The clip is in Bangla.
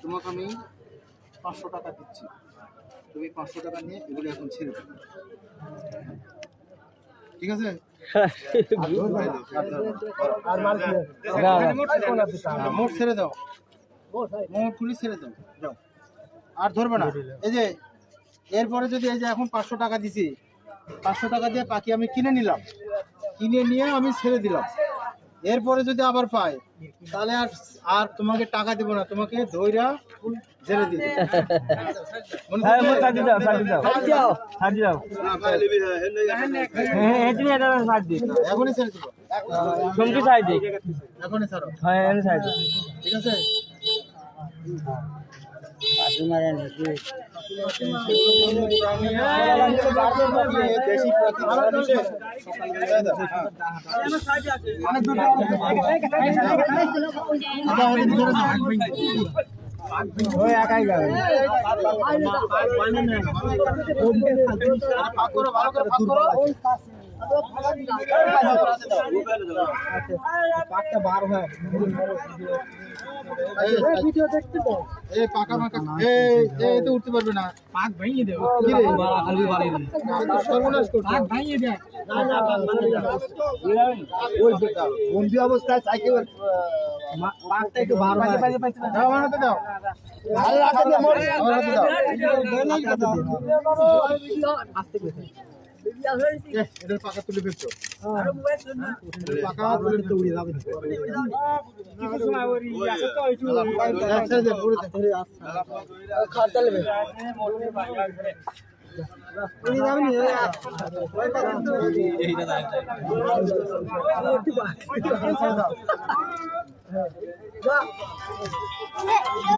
তোমাকে আমি 500 টাকা দিচ্ছি, তুমি 500 টাকা নিয়ে এগুলো এখন ছেড়ে দাও, ঠিক আছে? মোট ছেড়ে দাও, মোট পুলিশ ছেড়ে দাও, যাও আর ধরবে না। এই যে এরপরে যদি এই যে এখন 500 টাকা দিছি, 500 টাকা দিয়ে পাখি আমি কিনে নিলাম, কিনে নিয়ে আমি ছেড়ে দিলাম, এরপরে যদি আবার পাই তাহলে আর তোমাকে টাকা দিব না, তোমাকে ধইরা ছেড়ে দিব। এখনই ছেড়ে দিব, এখনই ছাড়ো, ঠিক আছে? একাই যাবে বার হয় পাকা মাকা তো উঠতে পারবে না, পাক ভাঙিয়ে দেবো, সর্বনাশ করছে, বন্দি অবস্থায় সাইকেল পাকটা একটু বার হয়, দাও আমার হাতে দাও, এটার পাকা তুলে ফেলছো, পাকা তুলে উড়ে যাবে,